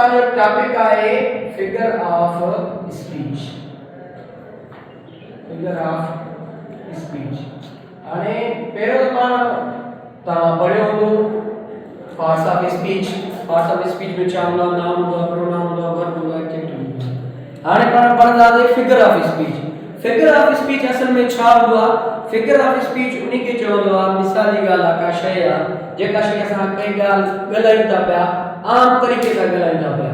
असांजो टॉपिक आहे figure of speech. Figure of speech हाणे पहिरियों पाण तव्हां पढ़ियो हूंदो parts of speech. Parts of speech में छा हूंदो आहे? नाउन हूंदो आहे, प्रोनाउन हूंदो आहे, वर्ब हूंदो आहे, एडजेक्टिव हूंदो आहे। हाणे पाण पढ़ंदासीं figure of speech. Figure of speech असल में छा हूंदो आहे? फिगर ऑफ स्पीच उन्हीं के चवंदो आहे मिसाल जी ॻाल्हि आहे, का शइ आहे जेका शइ असां कंहिं ॻाल्हि ॻाल्हायूं था पिया आम तरीक़े सां ॻाल्हायूं था पिया,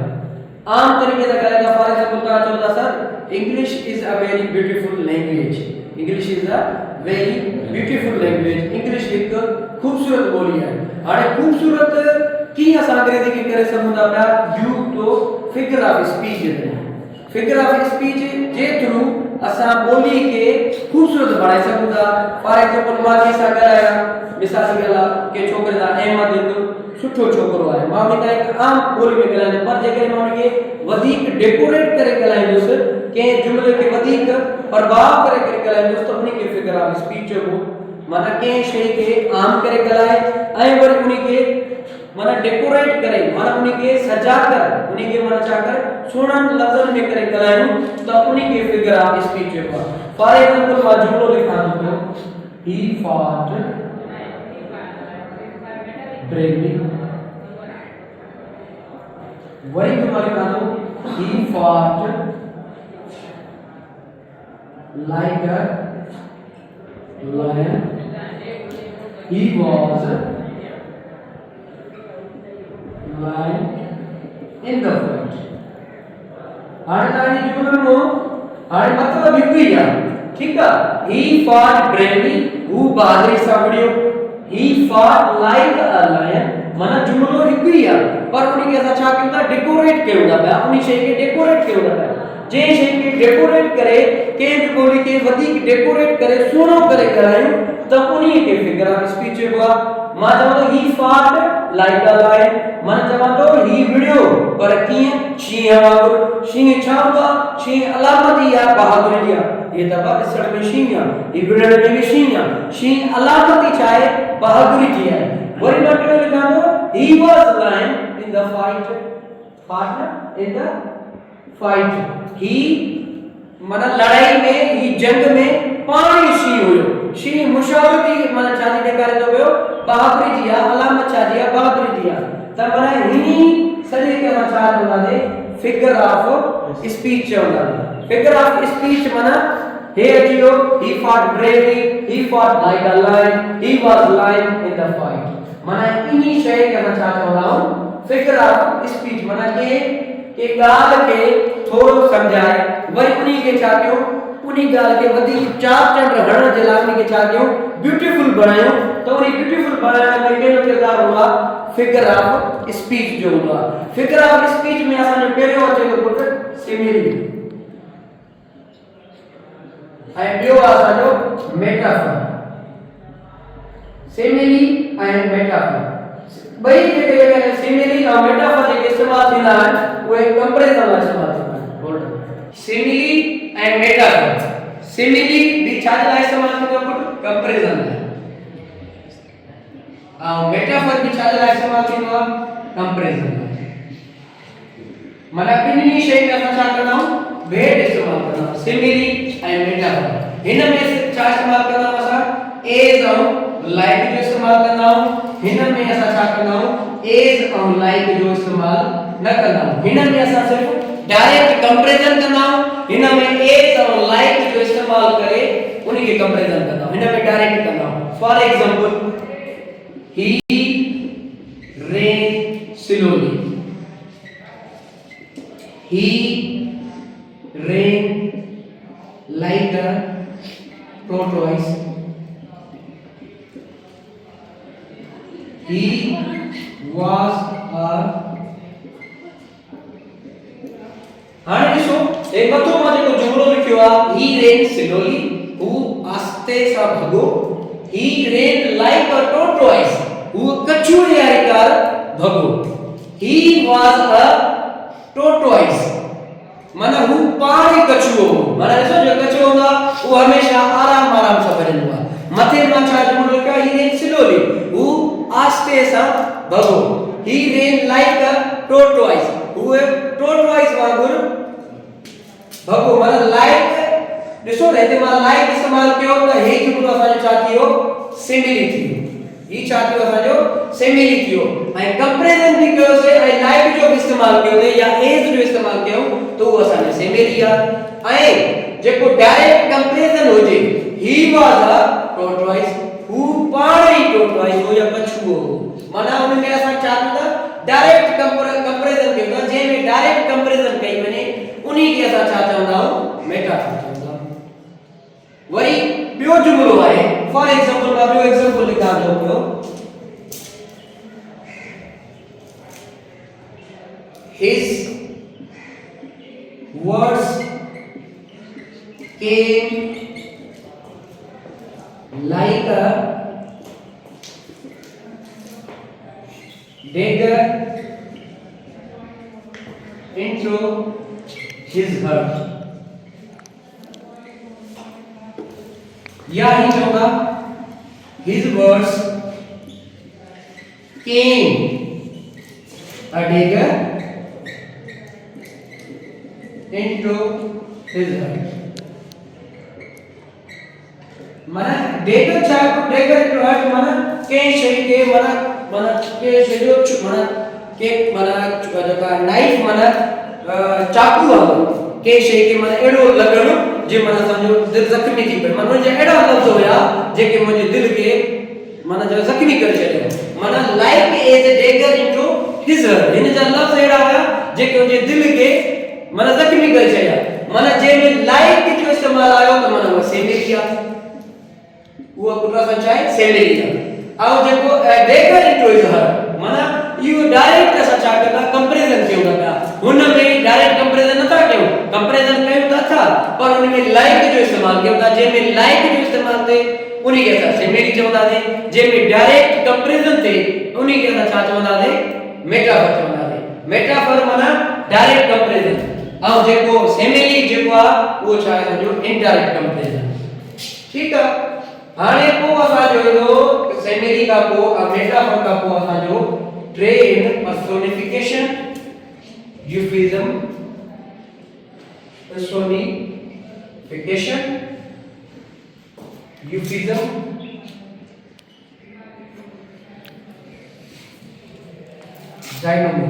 आम तरीक़े सां ॻाल्हायूं था। फॉर एग्जांपल तव्हां चओ था sir English is a very beautiful language. English is a very beautiful language. English एक खूबसूरत ॿोली आहे। हाणे खूबसूरत कीअं असां अंग्रेजी खे करे सघूं था पिया? यू तो figure of speech J through. Figure of speech J through असां ॿोली खे खूबसूरत बणाए सघूं था। फॉर एग्जांपल मां कंहिंसां ॻाल्हायां, मिसाल जी ॻाल्हि आहे के छोकिरे सां अहमद हिकु सुठो छोकिरो आहे, मां उन सां हिकु आम ॿोली में ॻाल्हाईंदुसि, पर जेकॾहिं मां उन खे वधीक डेकोरेट करे ॻाल्हाईंदुसि, कंहिं जुमिले खे वधीक प्रभाव करे ॻाल्हाईंदुसि त उन खे फिगर ऑफ स्पीच चइबो। माना कंहिं शइ खे आम करे ॻाल्हाए ऐं वरी उन खे माना डेकोरेट करे, माना उन खे सजा कर, उन खे माना छा कर सुहिणनि लफ़्ज़नि में करे ॻाल्हायूं त उन खे फिगर ऑफ स्पीच चइबो आहे। फॉर एग्जांपल मां जुमिलो लिखां थो पियो, ही फॉट ब्रेवली। वही जुमिलो लिखां थो, he fought like a lion, he was lying in the fight। हाणे तव्हांजी जुमिले में हाणे मतिलब हिकु ई आहे, ठीकु आहे। he fought bravely, हू बहादुरी सां video. he fought like a lion, माना जुमिलो हिकु ई आहे, पर उन खे असां छा कयूं था? डेकोरेट कयूं था पिया, उन शइ खे डेकोरेट कयूं था पिया। जंहिं शइ खे डेकोरेट करे, कंहिं बि ॿोली खे वधीक डेकोरेट करे सुहिणो करे ॻाल्हायूं त उन खे फिगर ऑफ स्पीच चइबो आहे। मां चवां थो he fought like a lion, मां चवां थो ही विड़ियो पर कीअं? शींहं वांगुरु। शींहं छा हूंदो आहे? शींहं अलामत ई आहे बहादुरी जी आहे। ये दफ़ा ॾिसण में शींहं आहे, ही विड़ण में बि शींहं आहे। शींहं अलामत ई छा आहे? बहादुरी जी आहे। वरी मां टियों लिखां थो, he was lying in the fight, fought in the fight। ही माना लड़ाई में, ही जंग में पाणी शींहं हुयो। शींहं मुशावरती माना छा जी ॾेखारे थो पियो? बहादुरी जी आहे, अलामत छा जी आहे? बहादुरी जी आहे। त माना हिनी सॼे खे असां छा चवंदासीं? फिगर ऑफ स्पीच चवंदासीं। फिगर ऑफ स्पीच माना हे अची वियो, he fought bravely, he fought like a lion, he was lying in the fight। माना इन्ही शइ खे असां छा चवंदा आहियूं? Figure of speech. माना के ॻाल्हि खे थोरो सम्झाए वरी उन खे छा कयूं? उन ॻाल्हि खे वधीक चाप चंड हणण जे लाइ उन खे छा कयूं? ब्यूटीफुल बणायूं। त उन ब्यूटीफुल बणाइण में कंहिंजो किरदारु हूंदो आहे? फिगर ऑफ स्पीच जो हूंदो आहे। फिगर ऑफ स्पीच में असांजो पहिरियों अचे थो पुट सिमिली ऐं ॿियो आहे असांजो मेटाफर। सिमिली ऐं मेटाफर ॿई जेके सिमिली ऐं मेटाफर जेके इस्तेमालु थींदा आहिनि उहे कंपैरिजन लाइ इस्तेमालु थींदा आहिनि। सिमिली ऐं मेटाफर। सिमिली बि छा जे लाइ इस्तेमालु थींदो आहे पुट? कंपैरिजन लाइ। ऐं मेटाफर बि छा जे लाइ इस्तेमालु थींदो आहे? कंपैरिजन लाइ। माना ॿिन्ही शइ में असां छा कंदा आहियूं? भेट इस्तेमालु कंदा आहियूं, सिमिली ऐं मेटाफर। हिन में छा इस्तेमालु कंदा आहियूं असां? एज ऐं लाइक जो इस्तेमालु कंदा आहियूं। हिन में असां छा कंदा आहियूं? एज ऐं लाइक जो इस्तेमालु न कंदा आहियूं। हिन में असां सिर्फ़ डायरेक्ट कंपैरिजन कंदा आहियूं। हिन में एज ऐं लाइक जो इस्तेमालु करे उन खे कंपैरिजन कंदा आहियूं। हिन में डायरेक्ट कंदा आहियूं। For example he ran slowly, he ran like a tortoise, he was a हाणे ॾिसो एक मथो मां जेको जुमिलो लिखियो आहे, he ran slowly, हू आस्ते सां भॻो। he ran like a tortoise, हू कछुए वारी car भॻो। he was a tortoise, माना हू पाणी कछुओ। माना ॾिसो जो कछुओ हूंदो आहे उहो हमेशा आराम आराम सां भॼंदो आहे। मथे मां छा जुमिलो लिखियो आहे? he ran slowly, हू आस्ते सां भॻो। he ran like a tortoise, उहे टोटवाइस वांगुर भगो माना लाइक ॾिसो न हिते मां लाइक इस्तेमाल कयो त हे जुमलो असांजो छा थियो सिमिली थियो ई छा थियो असांजो सिमिली थियो ऐं कंपैरिजन बि कयोसीं ऐं लाइक जो बि इस्तेमाल कयोसीं या एज जो इस्तेमाल कयूं त उहो असांजो सिमिली आहे ऐं जेको डायरेक्ट कंपैरिजन हुजे ही वाज अ टोटवाइस हू पाण ई टोटवाइस हो या कछुओ माना उन में असां छा था डायरेक्ट कंपैरिजन कयूं था जंहिंमें डायरेक्ट कंपैरिजन कई वञे उन्हीं खे असां छा चवंदा आहियूं मेटाफर चवंदा आहियूं वरी ॿियो जुमलो आहे फॉर एग्जांपल मां ॿियो एग्जांपल लिखां थो पियो his words came like a dagger into his heart या ही होगा his words came a dagger into his heart माना dagger छा dagger into heart माना के शरीर के माना के शरीर माना के माना जेका नाइफ माना चाकू वालो के शे के माना एड़ो लगणो जे माना समझो दिल जख्मी थी पे मानो जे एड़ा लफ्ज होया जेके मुझे दिल के माना जो जख्मी कर छड़े माना like as a dagger into his इन जा लफ्ज एड़ा होया जेके मुझे दिल के माना जख्मी कर छड़या माना जे में लाइक जो इस्तेमाल आयो तो माना वो सेमेलिया वो कुटरा संचाय सेमेलिया आओ जेको डेगर इनटू हिज माना यू डायरेक्ट असा छा करता कंपैरिजन कयो था हुन में डायरेक्ट कंपैरिजन नथा कयो कंपैरिजन कयो था था पर उन में लाइक जो इस्तेमाल कयो था जे में लाइक जो इस्तेमाल थे उन्हीं के साथ सिमिली चवंदा थे जे में डायरेक्ट कंपैरिजन थे उन्हीं के साथ छा चवंदा थे मेटाफर चवंदा थे मेटाफर माना डायरेक्ट कंपैरिजन और जेको सिमिली जेको आ वो छा है जो इनडायरेक्ट कंपैरिजन ठीक है हाने को असा जो सिमिली का को मेटाफर का को असा जो ट्रेन personification euphemism personification euphemism dynamo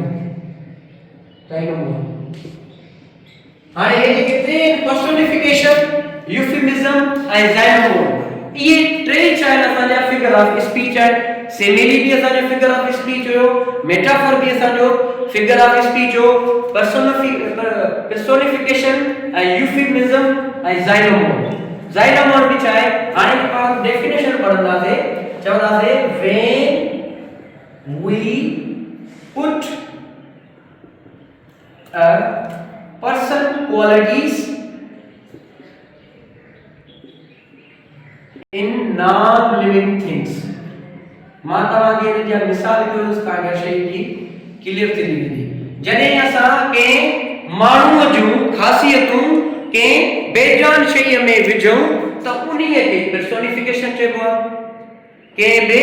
हां ये ट्रेन पर्सोनिफिकेशन euphemism and dynamo ये ट्रेन चाहे असांजा फिगर ऑफ स्पीच है सिमिली भी असांजो फिगर ऑफ स्पीच हो मेटाफर भी असांजो फिगर ऑफ स्पीच हो पर्सोनिफिकेशन ऐं यूफेमिज्म ऐं ज़ाइलोमोर भी चाहे हाणे पाण डेफिनेशन पढ़ंदासे चवंदासे when we put a person qualities in non living things मां तवा के इन जा मिसाल दियो का शय की क्लियर थी दी जने असा के मानू जो खासियतूं के बेजान शय में विजो त उनी के पर्सोनिफिकेशन चेबो के बे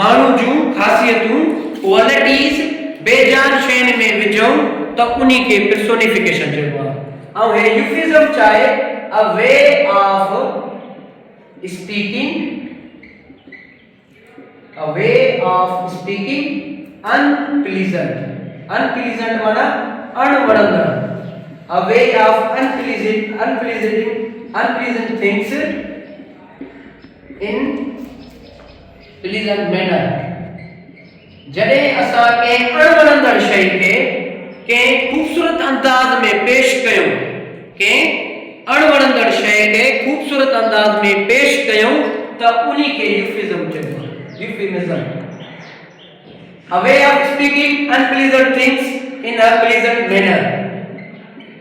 मानू जो खासियतूं क्वालिटीज बेजान शय में विजो त उनी के पर्सोनिफिकेशन चेबो और हे यूफिज्म चाहे a way of speaking a way of speaking unpleasant माना अनवड़ंदड़ a way of unpleasant things in pleasant manner जडे असा के अनवड़ंदड़ शय के खूबसूरत अंदाज में पेश कयो के अणवणंदड़ शय के खूबसूरत अंदाज में पेश कयूं त उनी के यूफिज्म चइबो euphemism a way of speaking unpleasant things in a pleasant manner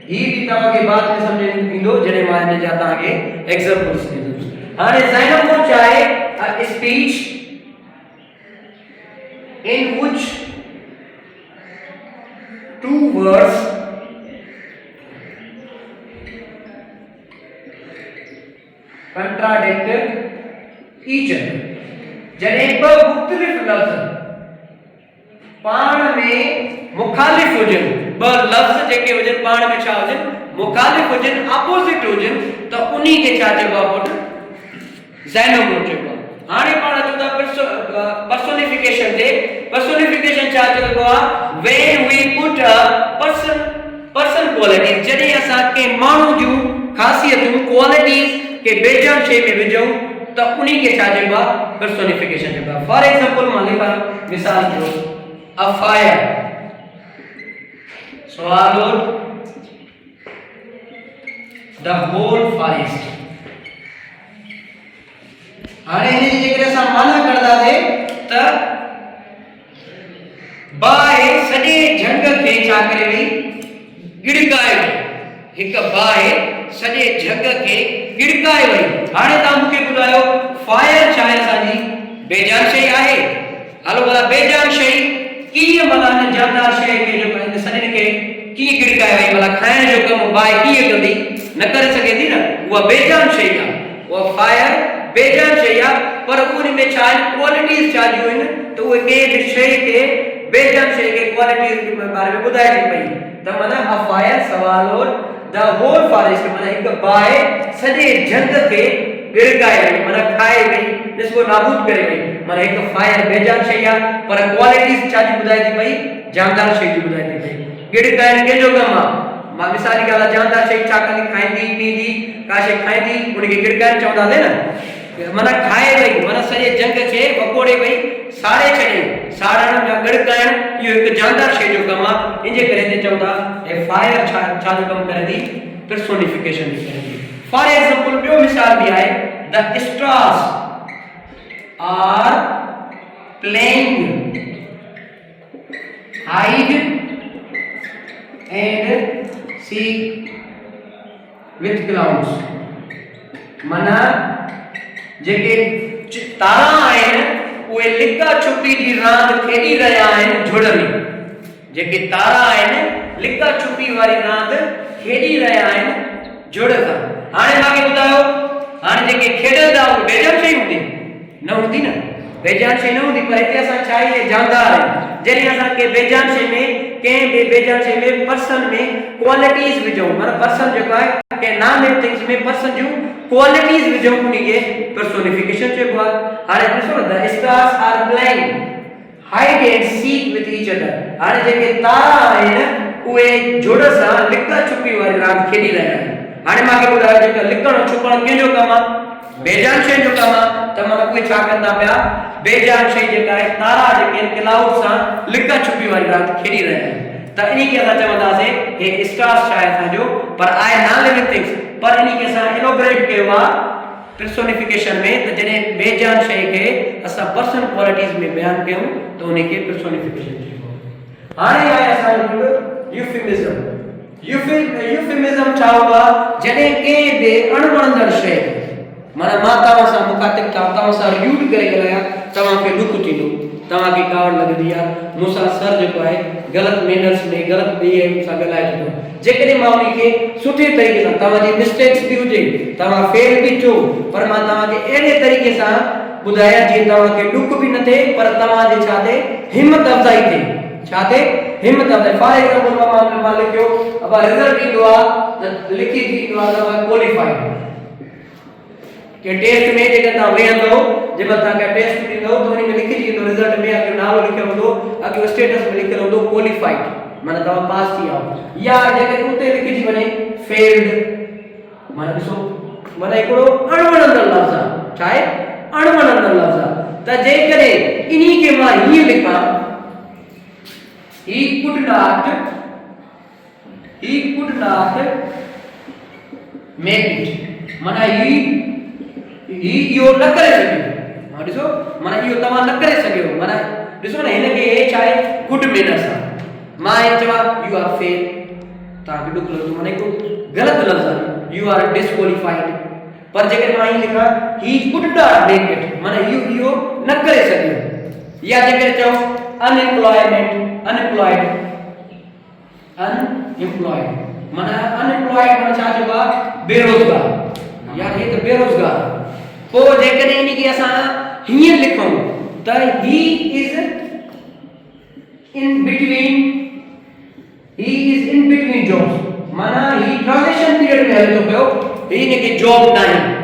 ही भी तवा के बाद में समझ इंदो जने मां ने जाता आगे एग्जांपल्स दी हाने ज़ाइलोमो चाहे a speech in which two words contradict each other जने ब मुख्तलिफ लफ्ज पाण में मुखालिफ हुजन ब लफ्ज़ जेके हुजन पाण में छा हुजन मुखालिफ हुजन अपोजिट हुजन त उन्ही के छा चइबो आहे पुट ज़ैनोमो चइबो आहे। हाणे पाण चऊं था पर्सोनिफिकेशन ते पर्सोनिफिकेशन छा चइबो आहे when we put a person qualities जॾहिं असां के माण्हू जूं ख़ासियतूं क्वालिटीज के बेजान शइ में विझूं त उन्ही के छा चइबो आहे पर्सोनिफिकेशन चइबो आहे। फॉर एग्जांपल मां लिखां मिसाल जो a fire swallowed the whole forest। हाणे हिन जी जेकॾहिं असां माना कंदासीं त बाहि सॼे झंग खे छा करे वई गिड़काए वई। हिकु बाहि सॼे झंग खे गिड़काए वई। हाणे तव्हां मूंखे ॿुधायो फायर छा आहे असांजी बेजान शइ आहे। हलो भला बेजान शइ कीअं भला हिन जानदार शइ खे जेको हिन सॼनि खे कीअं गिड़काए वई भला खाइण जो कमु बाहि कीअं कंदी न करे सघे थी न। उहा बेजान शइ आहे उहा फायर बेजान शइ आहे पर उन में छा क्वालिटीज़ छा जूं आहिनि त उहे कंहिं बि शइ खे बेजान शइ खे क्वालिटीज़ जे बारे में ॿुधाए थी पई। त माना a fire swallowed the whole forest माना हिकु बाहि सॼे झंग खे गिड़काए वई माना खाए वई ॾिसो नाबूद करे वई। माना हिकु फायर बेजान शइ आहे पर क्वालिटीज़ छा जी ॿुधाए थी पई जानदार शइ जी ॿुधाए थी पई। गिड़काइण कंहिंजो कमु आहे मां मिसाली ॻाल्हि आहे जानदार शइ छा कंदी खाईंदी पींदी का शइ खाईंदी उनखे गिड़काइण चवंदासीं न। माना खाए वई माना सॼे जंग खे वकोड़े वई साड़े छॾे साड़ण या गिड़काइण इहो हिकु जानदार शइ जो कमु आहे। इन जे करे हिते चवंदा ए फायर छा जो कमु करे थी पर्सोनिफिकेशन जी करे थी। फॉर एग्जांपल ॿियो मिसाल बि आहे the stars are playing hide and seek with clouds माना जेके तारा आहिनि उहे लिका छुपी जी रांदि खेॾी रहिया आहिनि झुड़ में। जेके तारा आहिनि लिका छुपी वारी रांदि खेॾी रहिया आहिनि झुड़ खां। हाणे मूंखे ॿुधायो हाणे जेके खेॾंदा उहे बेजान शइ हूंदी न हूंदी न बेजान शइ न हूंदी पर हिते असां छा आहे जानदार आहियूं। जॾहिं असां के बेजान शइ में कंहिं बि बेजान शइ में पर्सन में क्वालिटीज़ विझूं माना पर्सन जेको आहे के नॉन लिविंग थिंग्स में पर्सन जूं क्वालिटीज़ विझूं उनखे पर्सोनिफिकेशन चइबो आहे। हाणे ॾिसो न the stars are playing hide and seek with each other. हाणे जेके तारा आहिनि उहे झुड़ सां लिका छुपी वारी रांदि खेॾी रहिया आहिनि। हाणे मूंखे ॿुधायो जेका लिकण छुपण कंहिंजो कमु आहे बेजान शइ जो कमु आहे त माना उहे छा कंदा पिया बेजान शइ जेका आहे तारा जेके क्लाउड सां लिका छुपी वारी रांदि खेॾी रहिया आहिनि। त इन खे असां चवंदासीं हे स्टार्स छा आहे असांजो पर आहे नॉन लिविंग थिंग्स पर इन खे असां इनोग्रेट कयो आहे पर्सोनिफिकेशन में त जॾहिं बेजान शइ खे असां पर्सन क्वालिटीज़ में बयानु कयूं त उनखे पर्सोनिफिकेशन चइबो आहे। हाणे आहे असांजो यूफिमिज़म। यूफिमिज़म छा हूंदो आहे जॾहिं कंहिं बि अणवणंदड़ शइ माना मां तव्हां सां मुखातिब था तव्हां सां यूट करे ॻाल्हायां तव्हांखे ॾुख थींदो तव्हांखे कावड़ लॻंदी आहे मूंसां सर जेको आहे ग़लति मैनर्स में ग़लति ॿिए सां ॻाल्हाए थो। जेकॾहिं मां उनखे सुठे तरीक़े सां तव्हांजी मिस्टेक्स बि हुजे तव्हां फेल बि थियो पर मां तव्हांखे अहिड़े तरीक़े सां ॿुधायां जीअं तव्हांखे ॾुख बि न थिए पर तव्हांजे छा थिए हिमत अफ़ज़ाई थिए छा थिए हिमत अफ़ज़ाई। फॉर एग्जांपल मां लिखियो अब रिज़ल्ट ईंदो आहे त लिखी ईंदो आहे तव्हां क्वालिफाइड के टेस्ट में जेका तव्हां वेहंदो जंहिंमहिल तव्हांखे टेस्ट ॾींदो त उन में लिखिजी ईंदो रिज़ल्ट में अॻियो नालो लिखियो हूंदो अॻियो स्टेटस में लिखियलु हूंदो क्वालिफाइड माना तव्हां पास थी विया या जेकॾहिं उते लिखिजी वञे फेल्ड माना ॾिसो माना हिकिड़ो अणवणंदड़ लफ़्ज़ आहे छा आहे अणवणंदड़ लफ़्ज़ आहे। त जेकॾहिं इन्ही खे मां हीअं लिखां he could not make it माना ही इहो न करे सघियो। हां ॾिसो माना इहो तव्हां न करे सघियो माना ॾिसो न हिनखे हे छा आहे गुड मैनर्स आहे। मां हे चवां यू आर फेल तव्हांखे ॾुख लॻंदो माना हिकु ग़लति लफ़्ज़ आहे यू आर डिस्क्वालिफाइड पर जेकॾहिं मां हीअ लिखां he could not make it माना इहो न करे सघियो। या जेकॾहिं चऊं अनएम्प्लॉयड माना अनएम्प्लॉयड माना छा चइबो आहे बेरोज़गार या हे त बेरोज़गार। पोइ जेकॾहिं इनखे असां हीअं लिखूं त ही इज़ इन बिटवीन माना ही ट्रांजिशन पीरियड में हले तो पियो ही ने के जॉब नहीं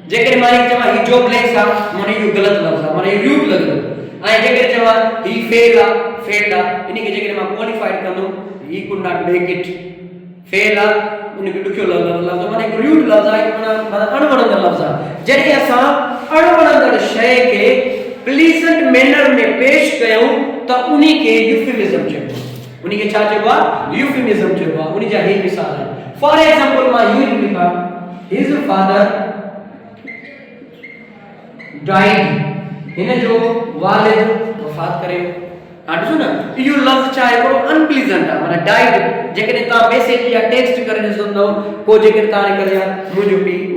जेकर मानी चवा ही जॉब ले सा माने यू गलत लफ्ज माने रूट लगो आई जेकर चवा ही फेल इनी के जेकर मा क्वालिफाइड कंदो he could not make it fail उन के दुखियो लफ्ज माने रूट लफ्ज आई माने अणवणंदड़ लफ्ज जडे असा अणवणंदड़ शय के प्लीजेंट मैनर में पेश कयूं तो उनी के यूफेमिज्म चइबो उनी के छा चइबो यूफेमिज्म चइबो उनी जा हे मिसाल है फॉर एग्जांपल मा यू लिखा हिज फादर डाइड इने जो वालिद वफात करे आटो ना यू लफ्ज चाहे को अनप्लीजेंट है माने डाइड जेकरे ता मैसेज या टेक्स्ट करे सुनो को जेकर ता ने करे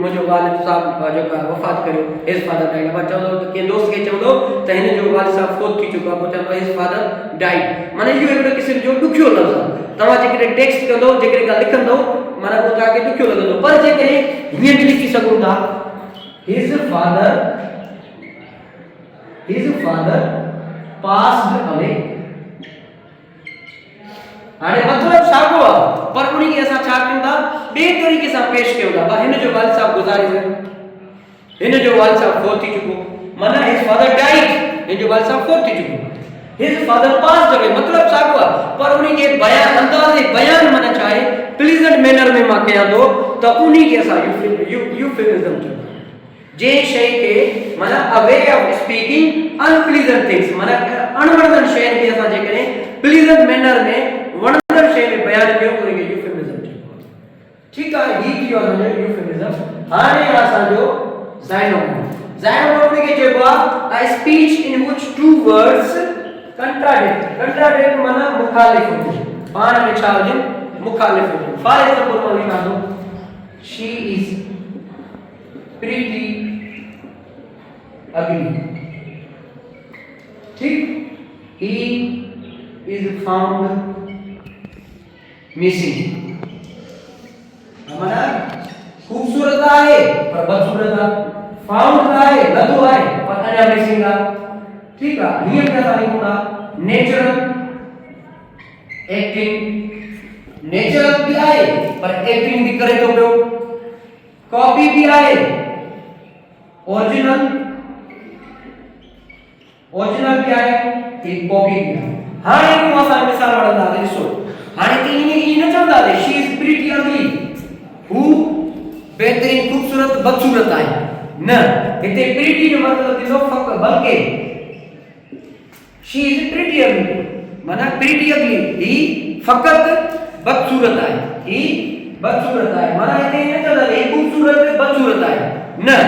मुजो वालिद साहब जो वफात करे हिज फादर डाइड अब चलो तो के दोस्त के चलो तो इने जो वालिद साहब फोत थी चुका को चलो हिज फादर डाइड माने यू एकड़ो किसी जो दुखियो लफ्ज तवा जेकर टेक्स्ट कंदो जेकर का लिखंदो माने वो ताके दुखियो लगंदो पर जेकर ये भी लिखी सकूं था हिज father passed away अरे मतलब सागो पर उनी के ऐसा छाटन था बे तरीके से पेश किया बा इन जो वालिद साहब गुजारे थे इन जो वालिद साहब फोत थी चुको माना हिज फादर डाइड इन जो वालिद साहब फोत थी चुको हिज फादर passed away मतलब सागो पर उनी के बयान अंदाज़े बयान माने चाहे प्लीजेंट मैनर में मा कया तो उनी के ऐसा यूफेमिज्म चो जे शय के माना away of speaking unpleasant things माना अणवणंदड़ शय के असा जे करे प्लीजेंट मैनर में वणंदड़ शय में बयान कयो तो के यूफेमिज्म ठीक है ही की और यूफेमिज्म हाने असा जो ज़ाइनोमोन के जेबो a speech in which two words contradict माना मुखालिफ हो पाण में छा हो मुखालिफ हो फॉर एग्जांपल मान लिखा दो शी इज pretty ugly ठीक he is found missing हमारा खूबसूरत है पर बदसूरत है फाउंड है लदो है पर अन्य मिसिंग है ठीक है नियम क्या था लिखूंगा नेचुरल एक्टिंग नेचुरल भी है पर एक्टिंग भी करे तो क्यों कॉपी भी आए ओरिजिनल भी आए एक कॉपी भी आए हाने को असा मिसाल वडा दे सो हाने के इन चवंदा दे शी इज प्रीटी अगली हु बेहतरीन खूबसूरत बदसूरत है न इते प्रीटी जो मतलब दिलो फक बल्कि शी इज प्रीटी अगली माना प्रीटी अगली ही फकत बदसूरत है ही बदसूरत है माना इते न चवंदा दे खूबसूरत बदसूरत है न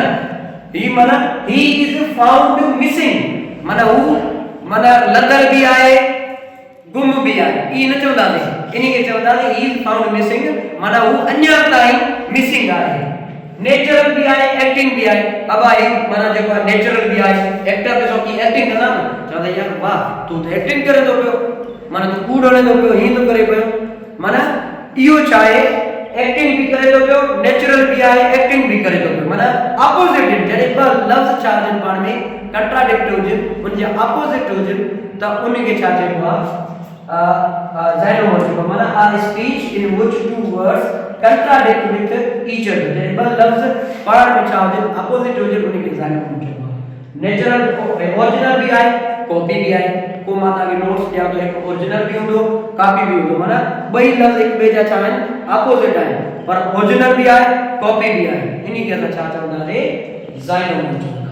ही माना ही इज फाउंड मिसिंग माना वो माना लदर भी आए गुम भी आए ई न चवंदा दे इनी के चवंदा दे ही इज फाउंड मिसिंग माना वो अन्य ताई मिसिंग आए नेचुरल भी आए एक्टिंग भी आए अब आई माना जो नेचुरल भी आए एक्टर पे सो की एक्टिंग करना चवंदा यार वाह तू तो एक्टिंग करे तो पियो माना तू कूड़ने तो पियो ही तो करे पियो माना इयो चाहे एक्टिंग भी करे तो पियो नेचुरल भी आए एक्टिंग भी करे तो पियो माना अपोजिट जड़े पर लफ्ज चार्जन पाण में कंट्राडिक्ट होजन उन जे अपोजिट होजन तो उन के छा चइबो ज़ाइनोमोर्फिज्म माना a speech in which two words contradict with each other जड़े पर लफ्ज पाण में छा होजन अपोजिट होजन उन के ज़ाइनोमोर्फिज्म नेचुरल ओरिजिनल भी आए कॉपी भी आए को माता के नोट्स या तो एक ओरिजिनल भी होंदो कॉपी भी होंदो माना बई लफ्ज एक बेजा चावन अपोजिट आए पर ओरिजिनल भी आए कॉपी भी आए इन्हीं के छा चवंदा रे ज़ाइनोमोर्फिज्म